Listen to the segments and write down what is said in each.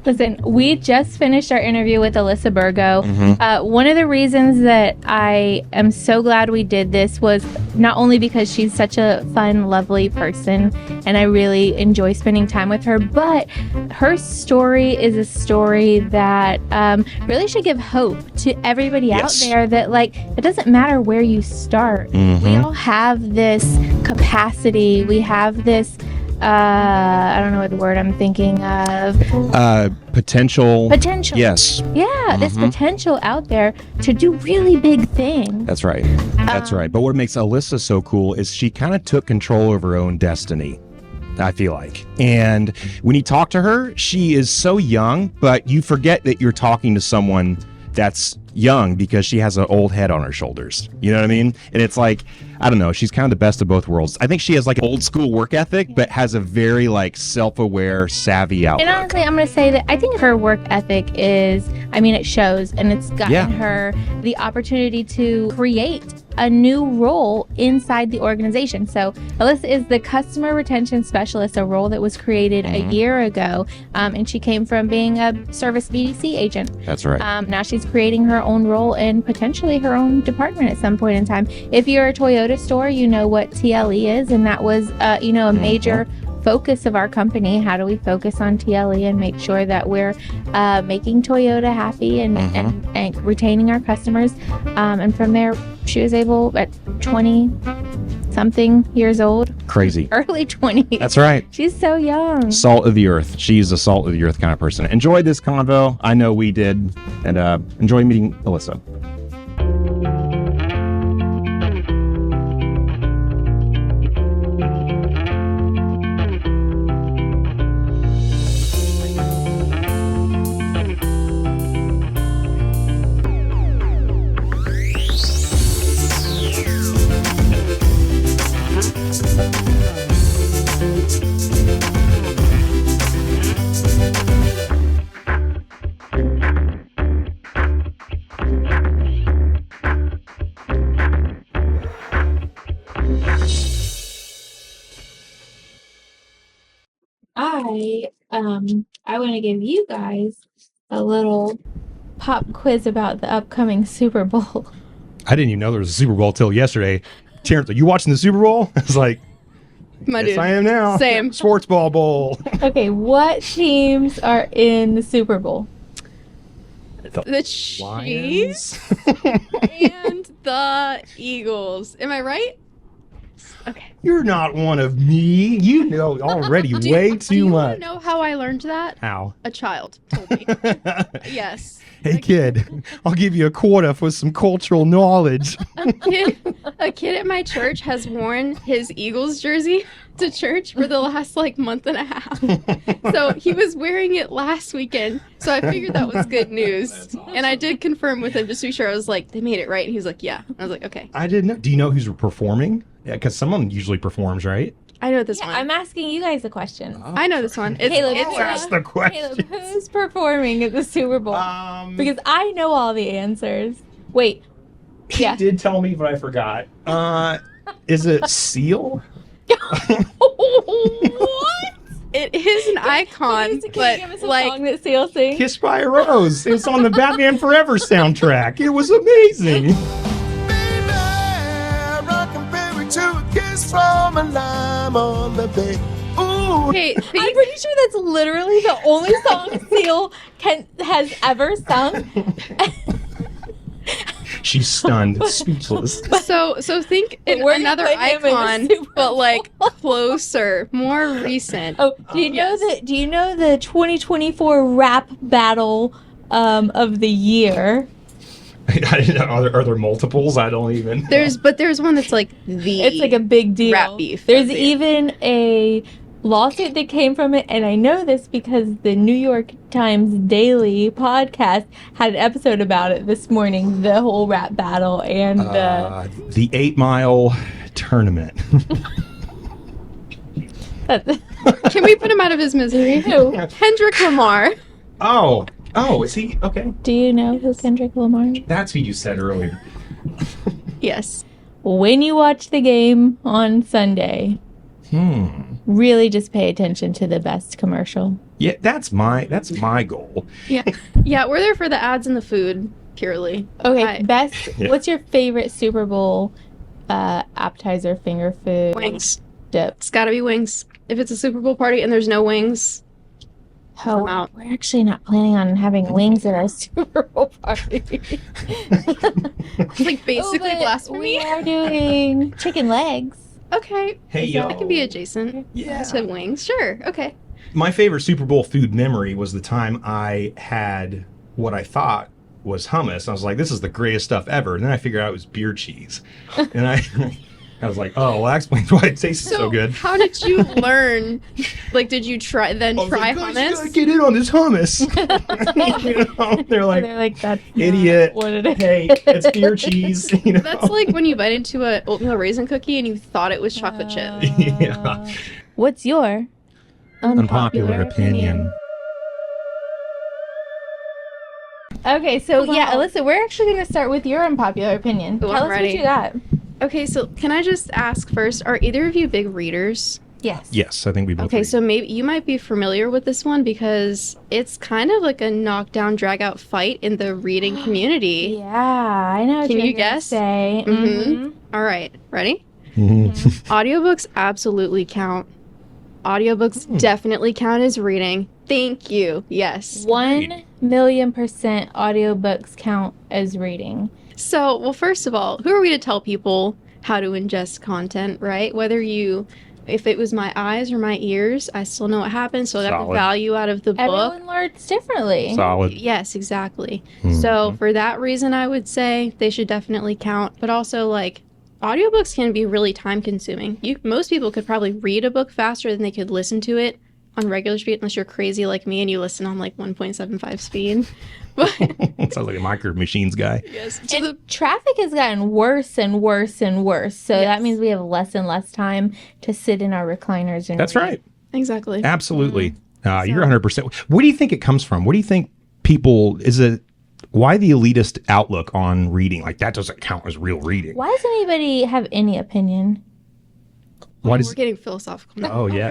Listen, we just finished our interview with Alissa Burgo. Mm-hmm. One of the reasons that I am so glad we did this was not only because she's such a fun, lovely person, and I really enjoy spending time with her, but her story is a story that really should give hope to everybody out there that, like, it doesn't matter where you start. Mm-hmm. We all have this capacity. We have this I don't know what the word I'm thinking of. Potential. Yes. Yeah, this potential out there to do really big things. That's right. That's right. But what makes Alissa so cool is she kind of took control of her own destiny, I feel like. And when you talk to her, she is so young, but you forget that you're talking to someone that's young because she has an old head on her shoulders. You know what I mean? And it's like, I don't know, she's kind of the best of both worlds. I think she has like an old school work ethic, but has a very like self-aware, savvy outlook. And honestly, I'm going to say that I think her work ethic is, I mean, it shows, and it's gotten her the opportunity to create a new role inside the organization. So Alissa is the customer retention specialist, a role that was created a year ago, and she came from being a service B2C agent. That's right. Now she's creating her own role and potentially her own department at some point in time. If you're a Toyota store, you know what TLE is, and that was a major focus of our company. How do we focus on TLE and make sure that we're making Toyota happy and retaining our customers? And from there, she was able, at 20-something years old. Crazy. Early 20s. That's right. She's so young. Salt of the earth. She's a salt of the earth kind of person. Enjoyed this convo. I know we did. And enjoy meeting Alissa. I want to give you guys a little pop quiz about the upcoming Super Bowl. I didn't even know there was a Super Bowl till yesterday. Terrence, are you watching the Super Bowl? I was like, yes, I am now. Same. Sports ball bowl. Okay, what teams are in the Super Bowl? The Chiefs and the Eagles. Am I right? Okay. You're not one of me. You know already way too much. Do you know how I learned that? How? A child told me. Yes. Hey, kid, I'll give you a quarter for some cultural knowledge. A kid at my church has worn his Eagles jersey to church for the last month and a half. So he was wearing it last weekend. So I figured that was good news. Awesome. And I did confirm with him just to be sure. I was like, they made it right. And he was like, yeah. I was like, okay. I didn't know. Do you know who's performing? Yeah, because someone usually performs, right? I know this one. I'm asking you guys a question. Oh. I know this one. Caleb, ask the question. Caleb, who's performing at the Super Bowl? Because I know all the answers. Wait. He did tell me, but I forgot. Is it Seal? What? It is an icon, but song that Seal sings? Kiss by a Rose. It's on the Batman Forever soundtrack. It was amazing. To a kiss from a lime on the bay. Ooh. Okay, I'm pretty sure that's literally the only song Seal has ever sung. She's stunned, speechless. So think another icon, but closer, more recent. Oh, do you know the 2024 rap battle of the year? I didn't know. Are there multiples? I don't even know. There's one that's it's like a big deal. Rap beef. There's even a lawsuit that came from it, and I know this because the New York Times Daily podcast had an episode about it this morning, the whole rap battle and the 8 Mile tournament. Can we put him out of his misery? Who? Kendrick Lamar. Oh, is he? Okay. Do you know who Kendrick Lamar is? That's who you said earlier. Yes. When you watch the game on Sunday, really just pay attention to the best commercial. Yeah, that's my goal. Yeah, we're there for the ads and the food purely. Okay, best. Yeah. What's your favorite Super Bowl appetizer, finger food, Wings. dip? It's got to be wings. If it's a Super Bowl party and there's no wings, I'm out. We're actually not planning on having wings at our Super Bowl party. It's like basically but blasphemy. We are doing chicken legs. Okay. Hey, That yo. can be adjacent to wings. Sure. Okay. My favorite Super Bowl food memory was the time I had what I thought was hummus. I was like, this is the greatest stuff ever. And then I figured out it was beer cheese. And I was like, oh, well, that explains why it tastes so good. How did you learn? Like, did you try I was try like, guys, you gotta hummus? get in on this hummus. You know, they're like, that's idiot. not what it is. Hey, it's beer cheese. You know? That's like when you bite into a oatmeal raisin cookie and you thought it was chocolate chip. Yeah. What's your Unpopular opinion. Okay, so yeah, Wow. Alyssa, we're actually going to start with your unpopular opinion. Ooh, Tell I'm us ready. what you got. Okay, so can I just ask first, are either of you big readers? Yes. Yes, I think we both. Okay, read. so maybe you might be familiar with this one because it's kind of like a knockdown, drag out fight in the reading community. Yeah, I know. What Can you're you gonna guess? Say. Mhm. All right, ready? Mhm. Audiobooks absolutely count. Audiobooks definitely count as reading. Thank you. Yes. 1,000,000% audiobooks count as reading. So, well, first of all, who are we to tell people how to ingest content, right? If it was my eyes or my ears, I still know what happened, so I got the Solid. value out of the book. Everyone learns differently. Solid. Yes, exactly. Mhm. So for that reason, I would say they should definitely count. But also, like, audiobooks can be really time consuming. Most people could probably read a book faster than they could listen to it on regular speed, unless you're crazy like me and you listen on like 1.75 speed. But Sounds like a micro machines guy. yes, And traffic has gotten worse and worse and worse. So Yes. that means we have less and less time to sit in our recliners and That's read. right. exactly. Absolutely. You're 100%. Where do you think it comes from? What do you think people, why the elitist outlook on reading? Like, that doesn't count as real reading. Why does anybody have any opinion? Why We're does, getting philosophical now. oh, yeah.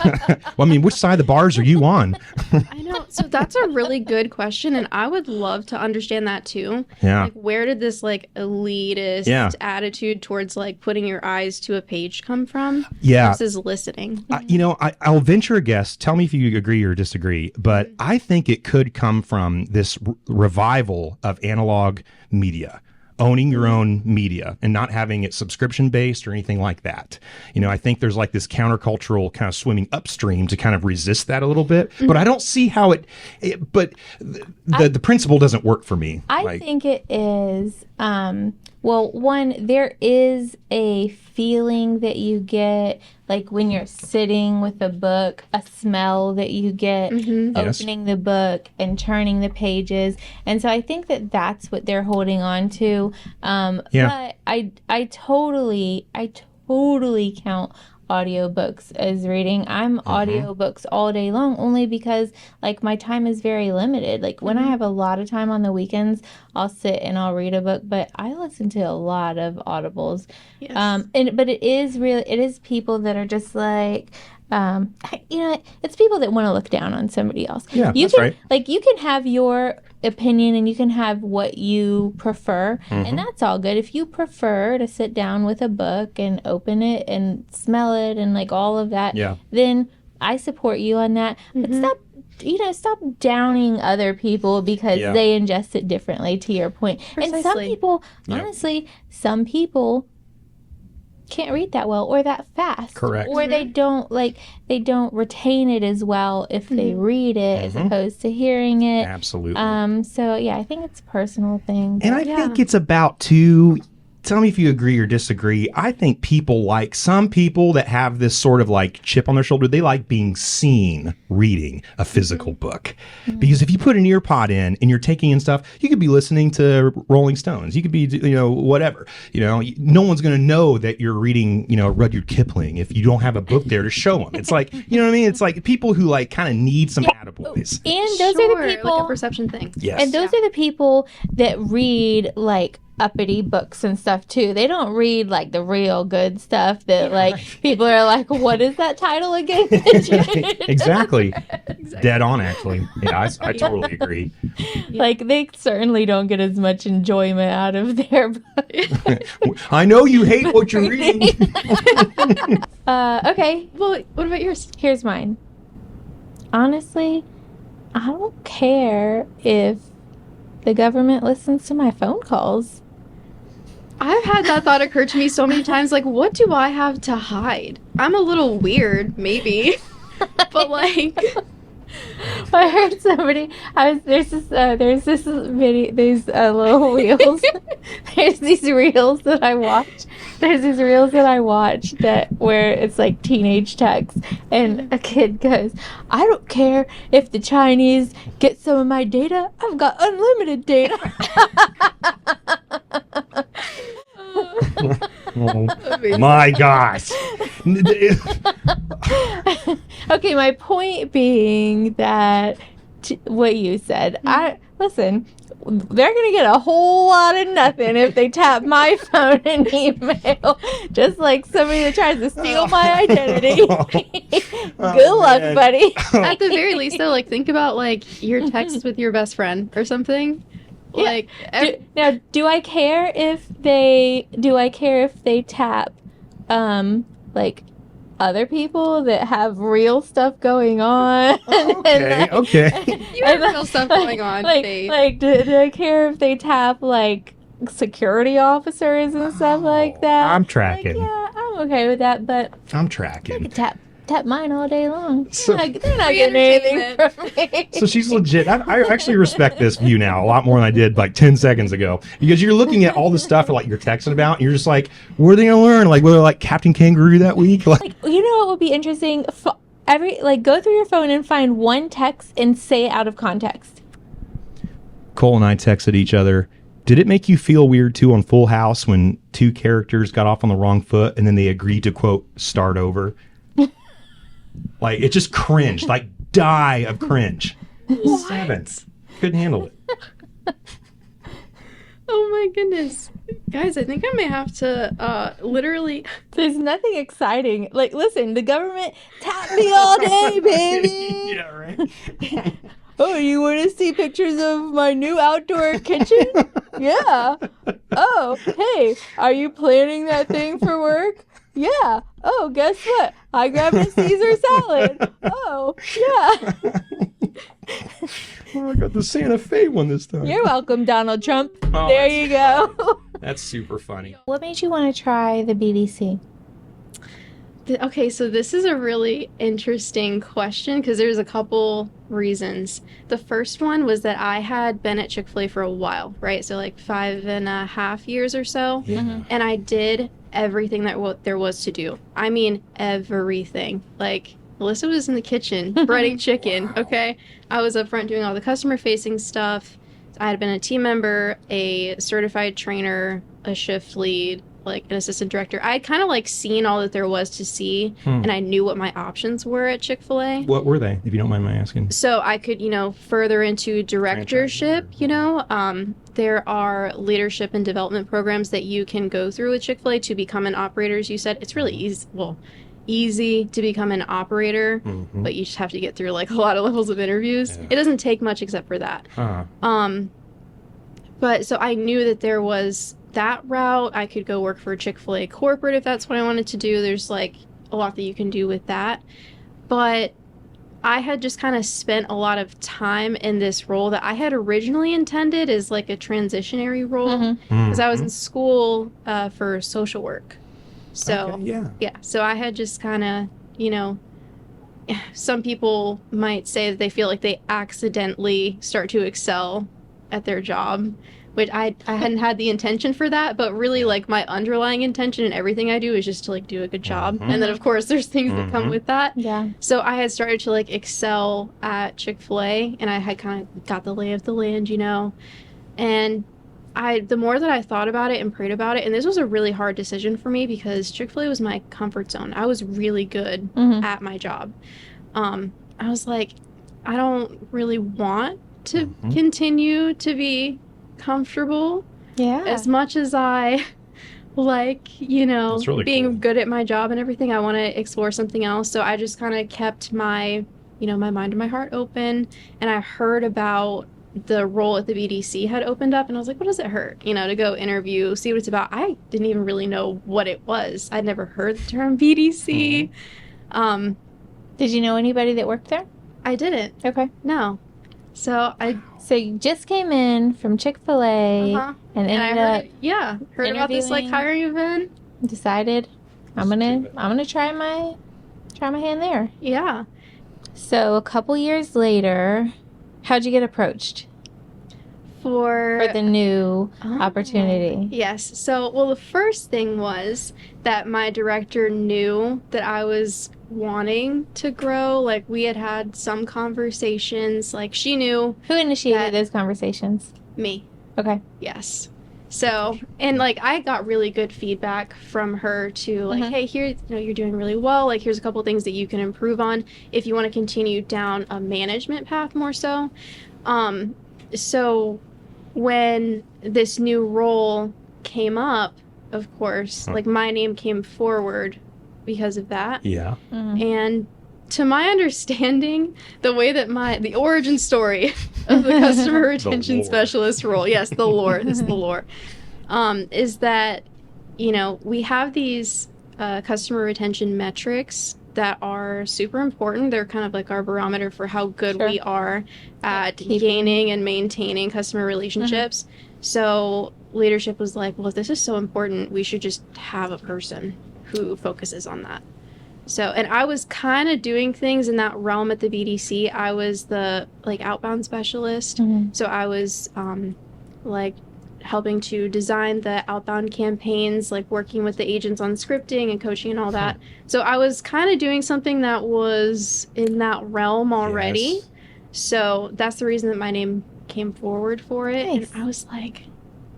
Well, I mean, which side of the bars are you on? I know. So that's a really good question, and I would love to understand that too. Yeah. Like, where did this like elitist attitude towards like putting your eyes to a page come from? Yeah. Versus listening. I'll venture a guess. Tell me if you agree or disagree. But I think it could come from this revival of analog media, owning your own media and not having it subscription based or anything like that. I think there's like this countercultural kind of swimming upstream to kind of resist that a little bit. But I don't see how but the principle doesn't work for me. I think it is, well, one, there is a feeling that you get, like when you're sitting with a book, a smell that you get Yes. opening the book and turning the pages. And so I think that that's what they're holding on to. But I totally count audiobooks as reading. I'm audiobooks all day long only because like my time is very limited. Like when I have a lot of time on the weekends, I'll sit and I'll read a book, but I listen to a lot of audibles. Yes. But it is people that are just like it's people that want to look down on somebody else. Yeah, you that's can, right. Like you can have your opinion and you can have what you prefer, and that's all good. If you prefer to sit down with a book and open it and smell it and like all of that, then I support you on that. But stop downing other people because they ingest it differently, to your point. And some Precisely. people, honestly, some people can't read that well or that fast. Correct. Or they don't retain it as well if they read it as opposed to hearing it. Absolutely. So yeah, I think it's a personal thing. And I think it's about tell me if you agree or disagree. I think some people that have this sort of like chip on their shoulder, they like being seen reading a physical book. Because if you put an ear pod in and you're taking in stuff, you could be listening to Rolling Stones. You could be, whatever. No one's going to know that you're reading, Rudyard Kipling if you don't have a book there to show them. It's like, you know what I mean? It's like people who like kind of need some attaboys. And those are the people, like a perception thing. Yes. and those are the people that read like uppity books and stuff too. They don't read like the real good stuff that like people are like, what is that title again? Exactly. Dead on, actually. Yeah, I totally agree. Like they certainly don't get as much enjoyment out of their book. I know you hate what you're reading. Okay, Well, what about yours? here's mine. Honestly, I don't care if the government listens to my phone calls. I've had that thought occur to me so many times. Like, what do I have to hide? I'm a little weird, maybe, but like, I heard somebody. There's this video. These little reels. There's these reels that I watch. There's these reels that I watch where it's like teenage text, and a kid goes, "I don't care if the Chinese get some of my data. I've got unlimited data." Oh, my gosh. Okay, my point being that what you said. Listen. They're gonna get a whole lot of nothing if they tap my phone and email, just like somebody that tries to steal my identity. Good luck, man. buddy. at the very least, though, like think about like your texts with your best friend or something. Yeah. Like, Do I care if they tap, like other people that have real stuff going on? Okay. you have real stuff going on, Faith. Like, do I care if they tap like security officers and stuff like that? I'm tracking. Like, yeah, I'm okay with that, but I'm I tracking. could tap mine all day long. So- They're not Free getting anything entertainment. from me. So she's legit. I actually respect this view now a lot more than I did like 10 seconds ago, because you're looking at all the stuff like you're texting about, and you're just like, what are they gonna learn? Like, whether like Captain Kangaroo that week? Like, You know what would be interesting? Go through your phone and find one text and say it out of context. Cole and I texted each other. Did it make you feel weird too on Full House when two characters got off on the wrong foot and then they agreed to quote start over? Like, it just cringed, like die of cringe. 7. Couldn't handle it. Oh my goodness, guys! I think I may have to literally. There's nothing exciting. Like, listen, the government tap me all day, baby. Yeah, right. Oh, you want to see pictures of my new outdoor kitchen? Yeah. Oh, hey, are you planning that thing for work? Yeah. Oh, guess what? I grabbed a Caesar salad. Oh, yeah. Oh, I got the Santa Fe one this time. You're welcome, Donald Trump. Oh, There that's- you go. That's super funny. What made you want to try the BDC? Okay, so this is a really interesting question because there's a couple reasons. The first one was that I had been at Chick-fil-A for a while, right? So like 5.5 years or so. Yeah. And I did everything that there was to do. I mean, everything. Like, Alissa was in the kitchen breading chicken, okay? I was up front doing all the customer-facing stuff. I had been a team member, a certified trainer, a shift lead, like an assistant director. I had kind of like seen all that there was to see, and I knew what my options were at Chick-fil-A. What were they, if you don't mind my asking? So I could, further into directorship, there are leadership and development programs that you can go through with Chick-fil-A to become an operator, as you said. It's really easy to become an operator, but you just have to get through like a lot of levels of interviews. Yeah. It doesn't take much except for that. But so I knew that there was that route. I could go work for Chick-fil-A corporate if that's what I wanted to do. There's like a lot that you can do with that. But I had just kind of spent a lot of time in this role that I had originally intended as like a transitionary role because I was in school for social work. So Okay, yeah. so I had just kind of, some people might say that they feel like they accidentally start to excel at their job, which I hadn't had the intention for that, but really like my underlying intention in everything I do is just to like do a good job. And then of course there's things that come with that. Yeah. So I had started to like excel at Chick-fil-A, and I had kind of got the lay of the land, and the more that I thought about it and prayed about it, and this was a really hard decision for me because Chick-fil-A was my comfort zone. I was really good at my job. I was like, I don't really want to continue to be comfortable. Yeah. As much as I like, That's really being cool. good at my job and everything, I want to explore something else. So I just kind of kept my, my mind and my heart open. And I heard about the role at the BDC had opened up, and I was like, what does it hurt? To go interview, see what it's about. I didn't even really know what it was. I'd never heard the term BDC. Did you know anybody that worked there? I didn't. Okay. No. So So you just came in from Chick-fil-A uh-huh. and And I ended up heard about this like interviewing. hiring event. decided I'm gonna try my hand there. Yeah. So a couple years later, how'd you get approached For for the new Oh. opportunity? Yes. So, well, the first thing was that my director knew that I was wanting to grow. Like, we had some conversations. Like, she knew Who initiated That- those conversations? me. Okay. Yes. So, and like, I got really good feedback from her to like, Mhm. hey, here, you're doing really well. Like, here's a couple things that you can improve on if you want to continue down a management path more so. So when this new role came up, of course, like my name came forward because of that. Yeah. Mhm. And to my understanding, the way that the origin story of the customer retention lore. specialist role, yes, the lore, this is the lore, is that, we have these customer retention metrics that are super important. They're kind of like our barometer for how good Sure. we are at Keeping- gaining and maintaining customer relationships. So leadership was like, well, if this is so important, we should just have a person who focuses on that. So, and I was kind of doing things in that realm at the BDC. I was the outbound specialist. Mhm. So I was like helping to design the outbound campaigns, like working with the agents on scripting and coaching and all that. So I was kind of doing something that was in that realm already. Yes. So that's the reason that my name came forward for it. Nice. And I was like,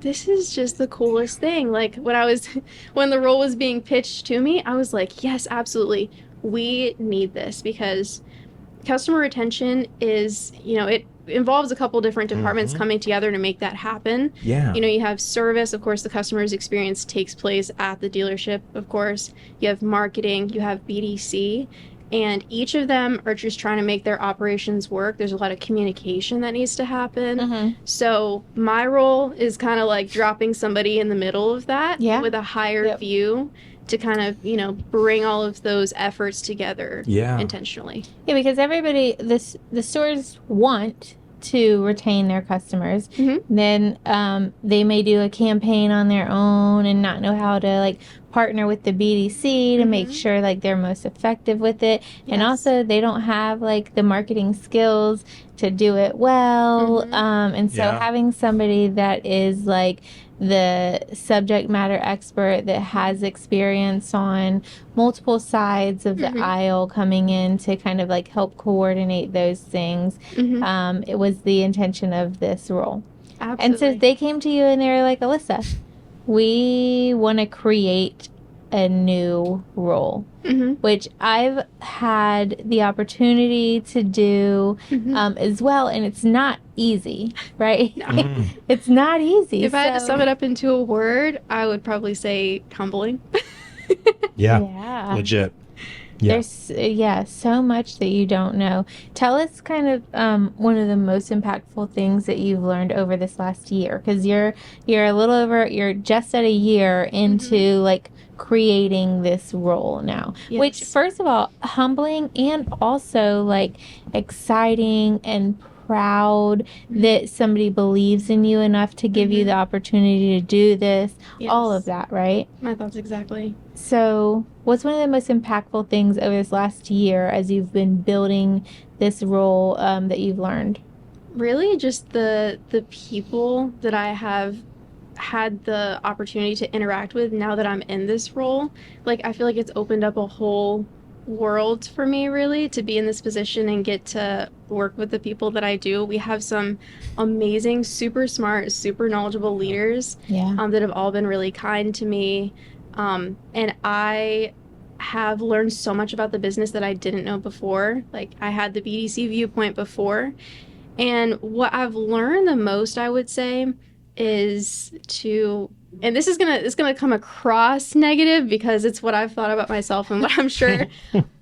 this is just the coolest thing. Like when the role was being pitched to me, I was like, yes, absolutely. We need this because customer retention is, it involves a couple different departments coming together to make that happen. Yeah. You have service, of course, the customer's experience takes place at the dealership, of course. You have marketing, you have BDC, and each of them are just trying to make their operations work. There's a lot of communication that needs to happen. Mhm. So my role is kind of like dropping somebody in the middle of that Yeah. with a higher Yep. view to kind of, bring all of those efforts together Yeah. intentionally. Yeah, because the stores want to retain their customers. Mhm. Then they may do a campaign on their own and not know how to partner with the BDC to make sure they're most effective with it. And Yes. also they don't have the marketing skills to do it well. And so Yeah. having somebody that is the subject matter expert that has experience on multiple sides of the aisle coming in to kind of help coordinate those things. Mhm. It was the intention of this role. Absolutely. And so they came to you and they were like, Alissa, we want to create a new role, Mhm. which I've had the opportunity to do as well. And it's not easy, right? Mm. It's not easy. If I had to So- sum it up into a word, I would probably say humbling. Yeah. Yeah. Legit. Yeah. There's so much that you don't know. Tell us kind of one of the most impactful things that you've learned over this last year, because you're you're just at a year into creating this role now, which Yes. first of all, humbling and also exciting and proud that somebody believes in you enough to give you the opportunity to do this, all of Yes. that, right? My thoughts exactly. So, what's one of the most impactful things over this last year as you've been building this role that you've learned? Really, just the people that I have had the opportunity to interact with now that I'm in this role. I feel like it's opened up a whole world for me, really, to be in this position and get to work with the people that I do. We have some amazing, super smart, super knowledgeable leaders Yeah. that have all been really kind to me. And I have learned so much about the business that I didn't know before. I had the BDC viewpoint before. And what I've learned the most, I would say, is to, and this is gonna come across negative because it's what I've thought about myself and what I'm sure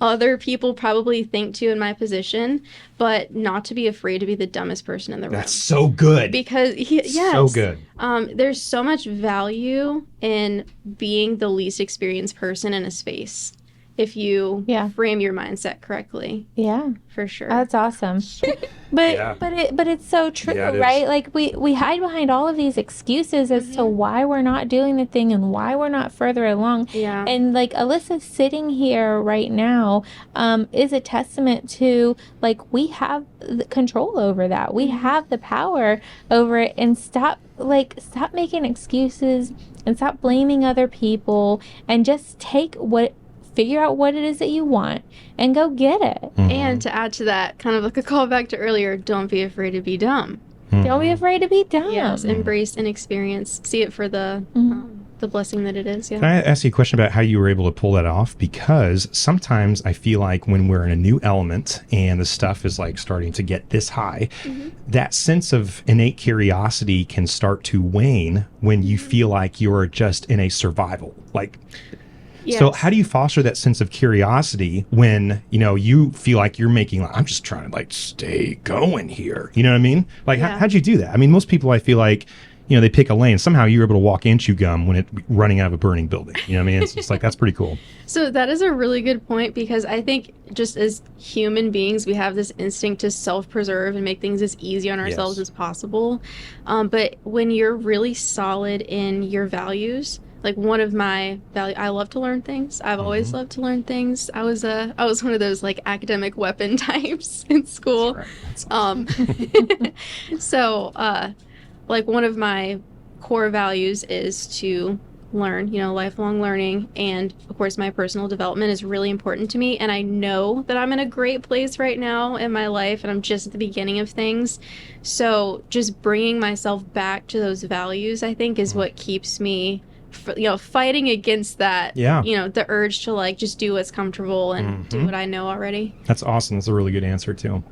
other people probably think too in my position, but not to be afraid to be the dumbest person in the room. That's so good. Because yes, So good. there's so much value in being the least experienced person in a space if you frame your mindset correctly. Yeah. For sure. That's awesome. But Yeah. but it's so true, Yeah, it is. right? Like we hide behind all of these excuses as to why we're not doing the thing and why we're not further along. Yeah. And like Alyssa sitting here right now is a testament to like we have the control over that. We have the power over it, and stop making excuses and stop blaming other people and just figure out what it is that you want and go get it. And to add to that, kind of like a callback to earlier, don't be afraid to be dumb. Don't be afraid to be dumb. Yes, embrace and experience. See it for the blessing that it is. Yeah. Can I ask you a question about how you were able to pull that off? Because sometimes I feel like when we're in a new element and the stuff is like starting to get this high, that sense of innate curiosity can start to wane when you feel like you're just in a survival. Like, so Yes. how do you foster that sense of curiosity when, you feel like you're making, I'm just trying to like stay going here. You know what I mean? Like, Yeah. how'd you do that? I mean, most people, I feel like, they pick a lane. Somehow you're able to walk and chew gum when it's running out of a burning building. You know what I mean? It's just like, that's pretty cool. So that is a really good point, because I think just as human beings, we have this instinct to self-preserve and make things as easy on ourselves Yes. as possible. But when you're really solid in your values, like one of my values, I love to learn things. I've always loved to learn things. I was one of those like academic weapon types in school. So like one of my core values is to learn, lifelong learning. And of course, my personal development is really important to me. And I know that I'm in a great place right now in my life, and I'm just at the beginning of things. So just bringing myself back to those values, I think, is what keeps me, fighting against that, the urge to like just do what's comfortable and do what I know already. That's awesome. That's a really good answer too.